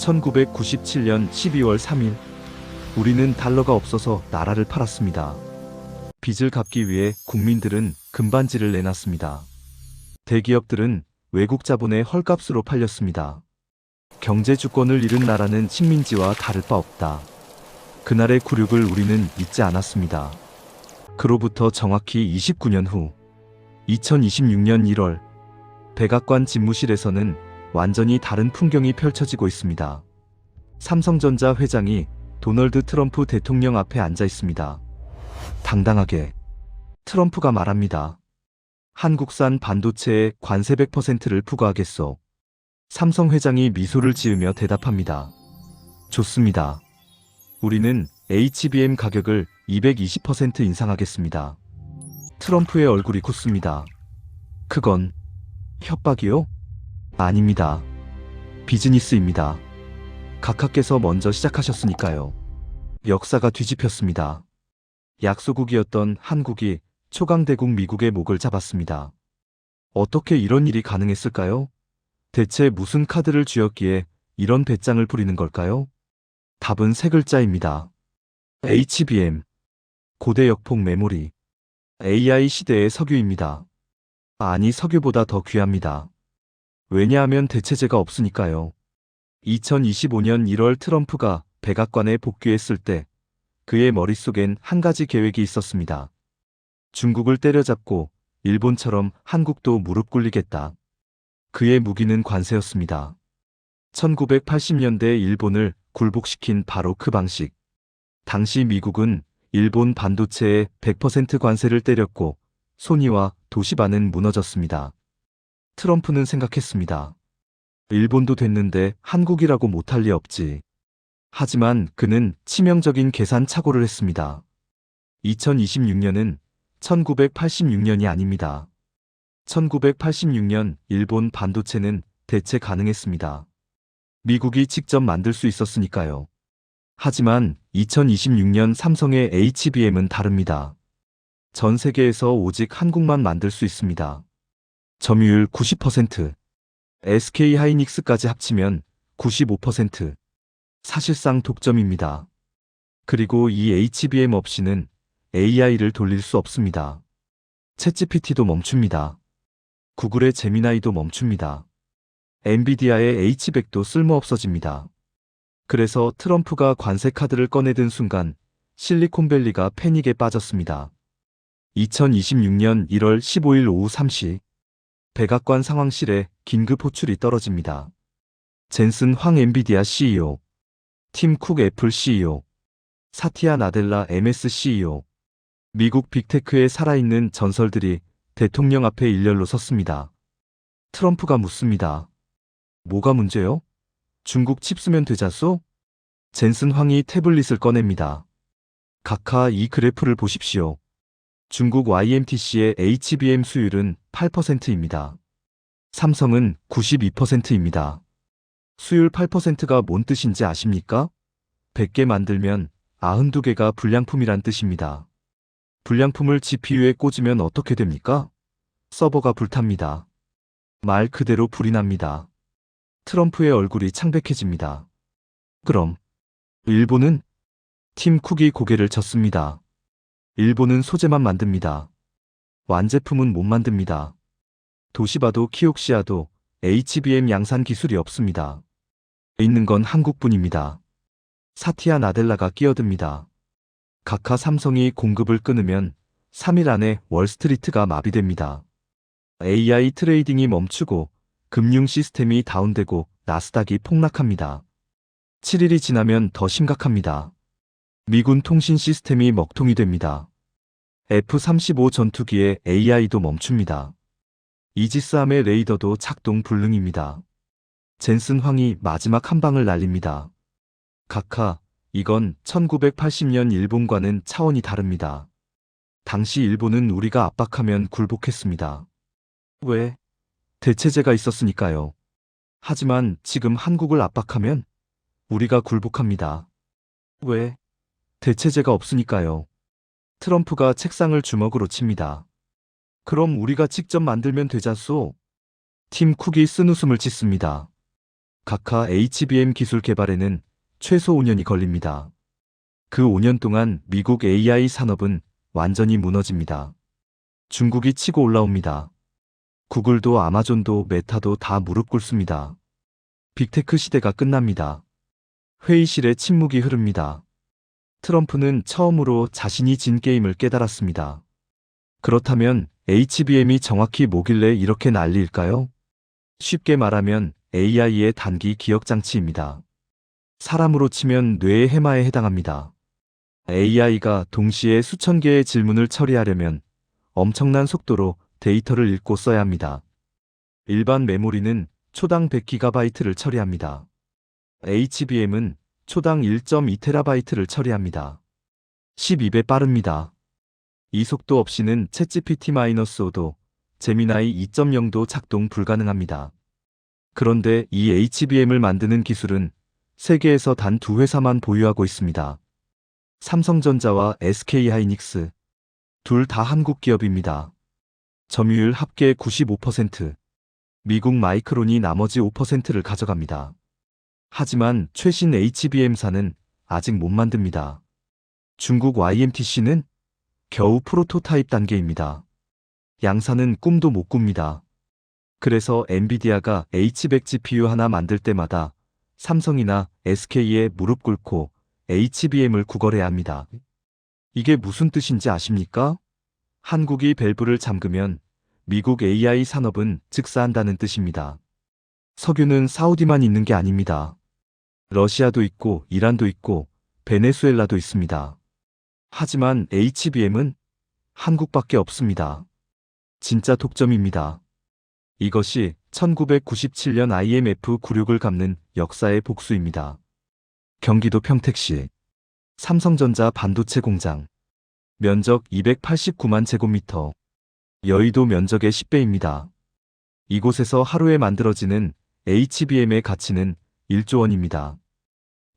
1997년 12월 3일, 우리는 달러가 없어서 나라를 팔았습니다. 빚을 갚기 위해 국민들은 금반지를 내놨습니다. 대기업들은 외국 자본의 헐값으로 팔렸습니다. 경제 주권을 잃은 나라는 식민지와 다를 바 없다. 그날의 굴욕을 우리는 잊지 않았습니다. 그로부터 정확히 29년 후 2026년 1월 백악관 집무실에서는 완전히 다른 풍경이 펼쳐지고 있습니다. 삼성전자 회장이 도널드 트럼프 대통령 앞에 앉아 있습니다. 당당하게 트럼프가 말합니다. 한국산 반도체에 관세 100%를 부과하겠소. 삼성 회장이 미소를 지으며 대답합니다. 좋습니다. 우리는 HBM 가격을 220% 인상하겠습니다. 트럼프의 얼굴이 굳습니다. 그건 협박이요? 아닙니다. 비즈니스입니다. 각하께서 먼저 시작하셨으니까요. 역사가 뒤집혔습니다. 약소국이었던 한국이 초강대국 미국의 목을 잡았습니다. 어떻게 이런 일이 가능했을까요? 대체 무슨 카드를 쥐었기에 이런 배짱을 부리는 걸까요? 답은 세 글자입니다. HBM. 고대 역폭 메모리. AI 시대의 석유입니다. 아니, 석유보다 더 귀합니다. 왜냐하면 대체제가 없으니까요. 2025년 1월 트럼프가 백악관에 복귀했을 때 그의 머릿속엔 한 가지 계획이 있었습니다. 중국을 때려잡고 일본처럼 한국도 무릎 꿇리겠다. 그의 무기는 관세였습니다. 1980년대 일본을 굴복시킨 바로 그 방식. 당시 미국은 일본 반도체에 100% 관세를 때렸고 소니와 도시바는 무너졌습니다. 트럼프는 생각했습니다. 일본도 됐는데 한국이라고 못할 리 없지. 하지만 그는 치명적인 계산 착오를 했습니다. 2026년은 1986년이 아닙니다. 1986년 일본 반도체는 대체 가능했습니다. 미국이 직접 만들 수 있었으니까요. 하지만 2026년 삼성의 HBM은 다릅니다. 전 세계에서 오직 한국만 만들 수 있습니다. 점유율 90%, SK 하이닉스까지 합치면 95%. 사실상 독점입니다. 그리고 이 HBM 없이는 AI를 돌릴 수 없습니다. 챗GPT도 멈춥니다. 구글의 제미나이도 멈춥니다. 엔비디아의 H100도 쓸모없어집니다. 그래서 트럼프가 관세 카드를 꺼내든 순간 실리콘밸리가 패닉에 빠졌습니다. 2026년 1월 15일 오후 3시 백악관 상황실에 긴급 호출이 떨어집니다. 젠슨 황 엔비디아 CEO, 팀 쿡 애플 CEO, 사티아 나델라 MS CEO, 미국 빅테크의 살아있는 전설들이 대통령 앞에 일렬로 섰습니다. 트럼프가 묻습니다. 뭐가 문제요? 중국 칩 쓰면 되잖소? 젠슨 황이 태블릿을 꺼냅니다. 각하 이 그래프를 보십시오. 중국 YMTC의 HBM 수율은 8%입니다. 삼성은 92%입니다. 수율 8%가 뭔 뜻인지 아십니까? 100개 만들면 92개가 불량품이란 뜻입니다. 불량품을 GPU에 꽂으면 어떻게 됩니까? 서버가 불탑니다. 말 그대로 불이 납니다. 트럼프의 얼굴이 창백해집니다. 그럼 일본은? 팀 쿡이 고개를 젓습니다. 일본은 소재만 만듭니다. 완제품은 못 만듭니다. 도시바도 키옥시아도 HBM 양산 기술이 없습니다. 있는 건 한국뿐입니다. 사티아 나델라가 끼어듭니다. 각하 삼성이 공급을 끊으면 3일 안에 월스트리트가 마비됩니다. AI 트레이딩이 멈추고 금융 시스템이 다운되고 나스닥이 폭락합니다. 7일이 지나면 더 심각합니다. 미군 통신 시스템이 먹통이 됩니다. F-35 전투기의 AI도 멈춥니다. 이지스함의 레이더도 작동 불능입니다. 젠슨 황이 마지막 한 방을 날립니다. 각하, 이건 1980년 일본과는 차원이 다릅니다. 당시 일본은 우리가 압박하면 굴복했습니다. 왜? 대체제가 있었으니까요. 하지만 지금 한국을 압박하면 우리가 굴복합니다. 왜? 대체제가 없으니까요. 트럼프가 책상을 주먹으로 칩니다. 그럼 우리가 직접 만들면 되잖소. 팀 쿡이 쓴웃음을 짓습니다. 각하 HBM 기술 개발에는 최소 5년이 걸립니다. 그 5년 동안 미국 AI 산업은 완전히 무너집니다. 중국이 치고 올라옵니다. 구글도 아마존도 메타도 다 무릎 꿇습니다. 빅테크 시대가 끝납니다. 회의실에 침묵이 흐릅니다. 트럼프는 처음으로 자신이 진 게임을 깨달았습니다. 그렇다면 HBM이 정확히 뭐길래 이렇게 난리일까요? 쉽게 말하면 AI의 단기 기억 장치입니다. 사람으로 치면 뇌의 해마에 해당합니다. AI가 동시에 수천 개의 질문을 처리하려면 엄청난 속도로 데이터를 읽고 써야 합니다. 일반 메모리는 초당 100GB를 처리합니다. HBM은 초당 1.2TB를 처리합니다. 12배 빠릅니다. 이 속도 없이는 챗GPT-5도 제미나이 2.0도 작동 불가능합니다. 그런데 이 HBM을 만드는 기술은 세계에서 단 두 회사만 보유하고 있습니다. 삼성전자와 SK하이닉스. 둘 다 한국 기업입니다. 점유율 합계 95%. 미국 마이크론이 나머지 5%를 가져갑니다. 하지만 최신 HBM사는 아직 못 만듭니다. 중국 YMTC는 겨우 프로토타입 단계입니다. 양사는 꿈도 못 꿉니다. 그래서 엔비디아가 H100 GPU 하나 만들 때마다 삼성이나 SK에 무릎 꿇고 HBM을 구걸해야 합니다. 이게 무슨 뜻인지 아십니까? 한국이 밸브를 잠그면 미국 AI 산업은 즉사한다는 뜻입니다. 석유는 사우디만 있는 게 아닙니다. 러시아도 있고 이란도 있고 베네수엘라도 있습니다. 하지만 HBM은 한국밖에 없습니다. 진짜 독점입니다. 이것이 1997년 IMF 굴욕을 갚는 역사의 복수입니다. 경기도 평택시 삼성전자 반도체 공장. 면적 289만 제곱미터. 여의도 면적의 10배입니다. 이곳에서 하루에 만들어지는 HBM의 가치는 1조 원입니다.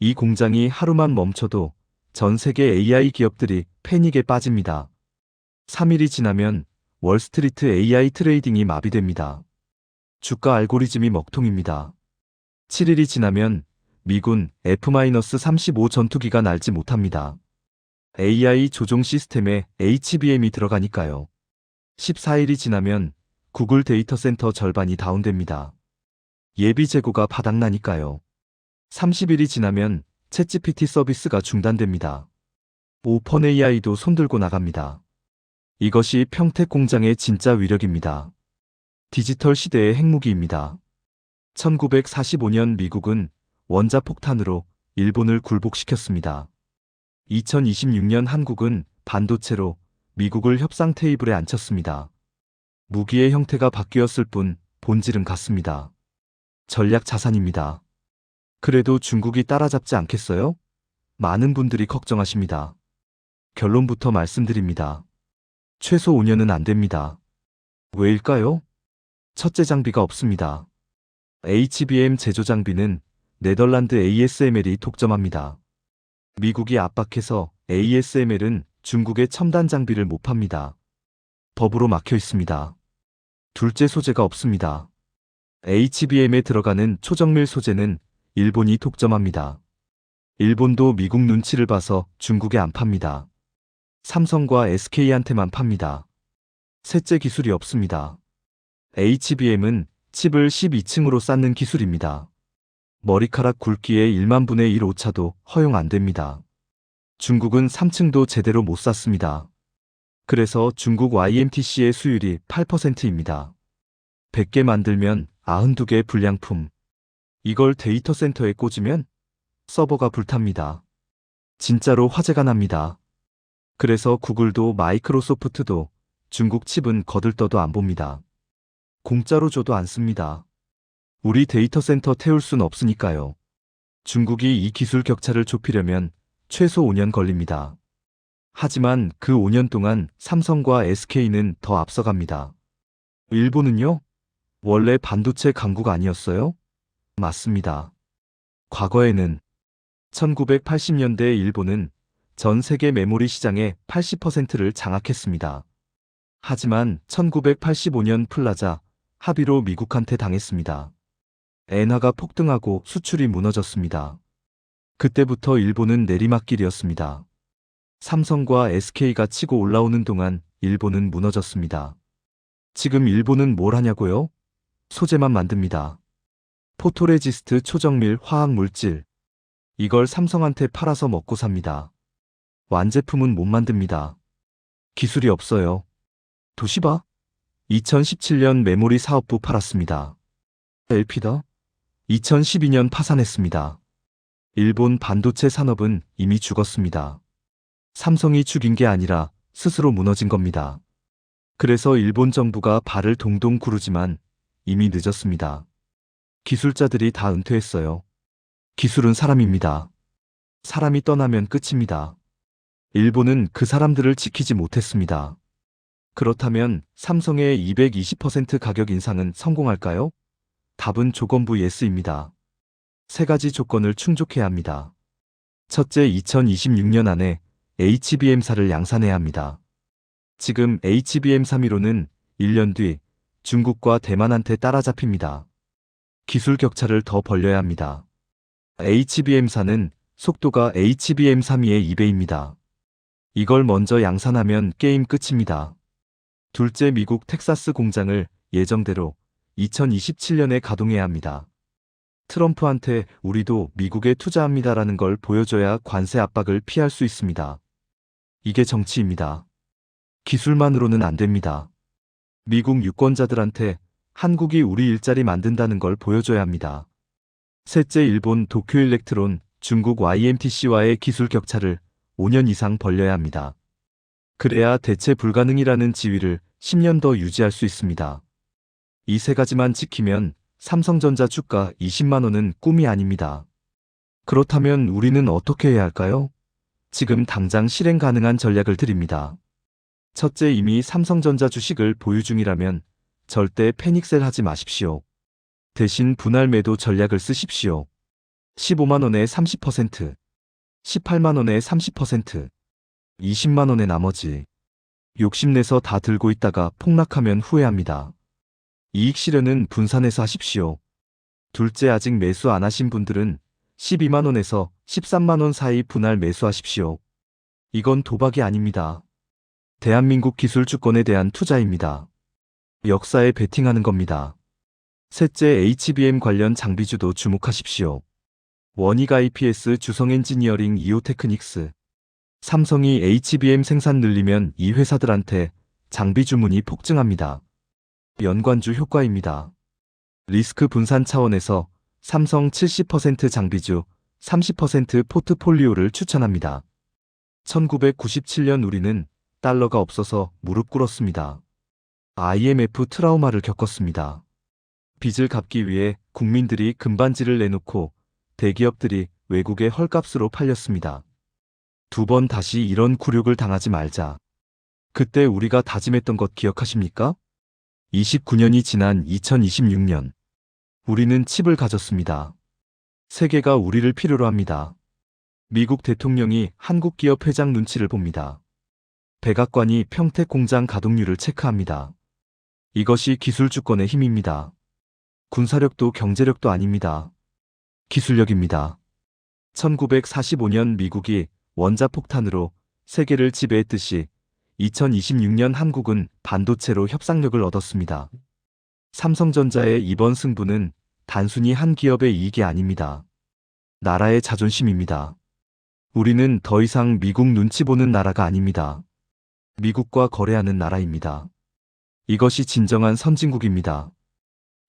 이 공장이 하루만 멈춰도 전 세계 AI 기업들이 패닉에 빠집니다. 3일이 지나면 월스트리트 AI 트레이딩이 마비됩니다. 주가 알고리즘이 먹통입니다. 7일이 지나면 미군 F-35 전투기가 날지 못합니다. AI 조종 시스템에 HBM이 들어가니까요. 14일이 지나면 구글 데이터 센터 절반이 다운됩니다. 예비 재고가 바닥나니까요. 30일이 지나면 챗GPT 서비스가 중단됩니다. 오펀AI도 손들고 나갑니다. 이것이 평택 공장의 진짜 위력입니다. 디지털 시대의 핵무기입니다. 1945년 미국은 원자폭탄으로 일본을 굴복시켰습니다. 2026년 한국은 반도체로 미국을 협상 테이블에 앉혔습니다. 무기의 형태가 바뀌었을 뿐 본질은 같습니다. 전략 자산입니다. 그래도 중국이 따라잡지 않겠어요? 많은 분들이 걱정하십니다. 결론부터 말씀드립니다. 최소 5년은 안 됩니다. 왜일까요? 첫째, 장비가 없습니다. HBM 제조 장비는 네덜란드 ASML이 독점합니다. 미국이 압박해서 ASML은 중국의 첨단 장비를 못 팝니다. 법으로 막혀 있습니다. 둘째, 소재가 없습니다. HBM에 들어가는 초정밀 소재는 일본이 독점합니다. 일본도 미국 눈치를 봐서 중국에 안 팝니다. 삼성과 SK한테만 팝니다. 셋째, 기술이 없습니다. HBM은 칩을 12층으로 쌓는 기술입니다. 머리카락 굵기의 1만 분의 1 오차도 허용 안 됩니다. 중국은 3층도 제대로 못 쌓습니다. 그래서 중국 YMTC의 수율이 8%입니다. 100개 만들면 92개 불량품. 이걸 데이터 센터에 꽂으면 서버가 불탑니다. 진짜로 화재가 납니다. 그래서 구글도 마이크로소프트도 중국 칩은 거들떠도 안 봅니다. 공짜로 줘도 안 씁니다. 우리 데이터 센터 태울 순 없으니까요. 중국이 이 기술 격차를 좁히려면 최소 5년 걸립니다. 하지만 그 5년 동안 삼성과 SK는 더 앞서갑니다. 일본은요? 원래 반도체 강국 아니었어요? 맞습니다. 과거에는 1980년대 일본은 전 세계 메모리 시장의 80%를 장악했습니다. 하지만 1985년 플라자 합의로 미국한테 당했습니다. 엔화가 폭등하고 수출이 무너졌습니다. 그때부터 일본은 내리막길이었습니다. 삼성과 SK가 치고 올라오는 동안 일본은 무너졌습니다. 지금 일본은 뭘 하냐고요? 소재만 만듭니다. 포토레지스트 초정밀 화학물질. 이걸 삼성한테 팔아서 먹고 삽니다. 완제품은 못 만듭니다. 기술이 없어요. 도시바? 2017년 메모리 사업부 팔았습니다. LP다? 2012년 파산했습니다. 일본 반도체 산업은 이미 죽었습니다. 삼성이 죽인 게 아니라 스스로 무너진 겁니다. 그래서 일본 정부가 발을 동동 구르지만 이미 늦었습니다. 기술자들이 다 은퇴했어요. 기술은 사람입니다. 사람이 떠나면 끝입니다. 일본은 그 사람들을 지키지 못했습니다. 그렇다면 삼성의 220% 가격 인상은 성공할까요? 답은 조건부 예스입니다. 세 가지 조건을 충족해야 합니다. 첫째, 2026년 안에 HBM사를 양산해야 합니다. 지금 HBM315는 1년 뒤 중국과 대만한테 따라잡힙니다. 기술 격차를 더 벌려야 합니다. HBM4는 속도가 HBM32의 2배입니다. 이걸 먼저 양산하면 게임 끝입니다. 둘째, 미국 텍사스 공장을 예정대로 2027년에 가동해야 합니다. 트럼프한테 우리도 미국에 투자합니다라는 걸 보여줘야 관세 압박을 피할 수 있습니다. 이게 정치입니다. 기술만으로는 안 됩니다. 미국 유권자들한테 한국이 우리 일자리 만든다는 걸 보여줘야 합니다. 셋째, 일본 도쿄일렉트론, 중국 YMTC와의 기술 격차를 5년 이상 벌려야 합니다. 그래야 대체 불가능이라는 지위를 10년 더 유지할 수 있습니다. 이 세 가지만 지키면 삼성전자 주가 20만 원은 꿈이 아닙니다. 그렇다면 우리는 어떻게 해야 할까요? 지금 당장 실행 가능한 전략을 드립니다. 첫째, 이미 삼성전자 주식을 보유 중이라면 절대 패닉셀 하지 마십시오. 대신 분할 매도 전략을 쓰십시오. 15만 원에 30%, 18만 원에 30%, 20만 원의 나머지. 욕심내서 다 들고 있다가 폭락하면 후회합니다. 이익 실현은 분산해서 하십시오. 둘째, 아직 매수 안 하신 분들은 12만 원에서 13만 원 사이 분할 매수하십시오. 이건 도박이 아닙니다. 대한민국 기술 주권에 대한 투자입니다. 역사에 베팅하는 겁니다. 셋째, HBM 관련 장비주도 주목하십시오. 원익 IPS, 주성 엔지니어링, 이오테크닉스. 삼성이 HBM 생산 늘리면 이 회사들한테 장비 주문이 폭증합니다. 연관주 효과입니다. 리스크 분산 차원에서 삼성 70% 장비주, 30% 포트폴리오를 추천합니다. 1997년 우리는 달러가 없어서 무릎 꿇었습니다. IMF 트라우마를 겪었습니다. 빚을 갚기 위해 국민들이 금반지를 내놓고 대기업들이 외국에 헐값으로 팔렸습니다. 두 번 다시 이런 굴욕을 당하지 말자. 그때 우리가 다짐했던 것 기억하십니까? 29년이 지난 2026년. 우리는 칩을 가졌습니다. 세계가 우리를 필요로 합니다. 미국 대통령이 한국 기업 회장 눈치를 봅니다. 백악관이 평택 공장 가동률을 체크합니다. 이것이 기술 주권의 힘입니다. 군사력도 경제력도 아닙니다. 기술력입니다. 1945년 미국이 원자폭탄으로 세계를 지배했듯이 2026년 한국은 반도체로 협상력을 얻었습니다. 삼성전자의 이번 승부는 단순히 한 기업의 이익이 아닙니다. 나라의 자존심입니다. 우리는 더 이상 미국 눈치 보는 나라가 아닙니다. 미국과 거래하는 나라입니다. 이것이 진정한 선진국입니다.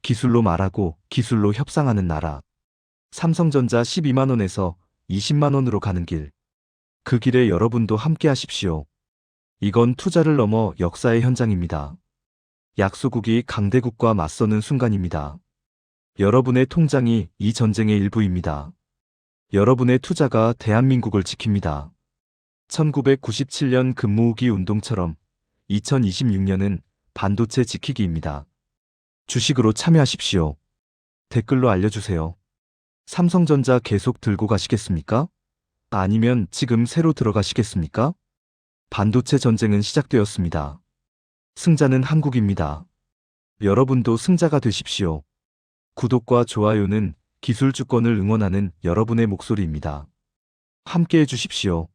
기술로 말하고 기술로 협상하는 나라. 삼성전자 12만 원에서 20만 원으로 가는 길. 그 길에 여러분도 함께 하십시오. 이건 투자를 넘어 역사의 현장입니다. 약소국이 강대국과 맞서는 순간입니다. 여러분의 통장이 이 전쟁의 일부입니다. 여러분의 투자가 대한민국을 지킵니다. 1997년 금모으기 운동처럼 2026년은 반도체 지키기입니다. 주식으로 참여하십시오. 댓글로 알려주세요. 삼성전자 계속 들고 가시겠습니까? 아니면 지금 새로 들어가시겠습니까? 반도체 전쟁은 시작되었습니다. 승자는 한국입니다. 여러분도 승자가 되십시오. 구독과 좋아요는 기술 주권을 응원하는 여러분의 목소리입니다. 함께 해주십시오.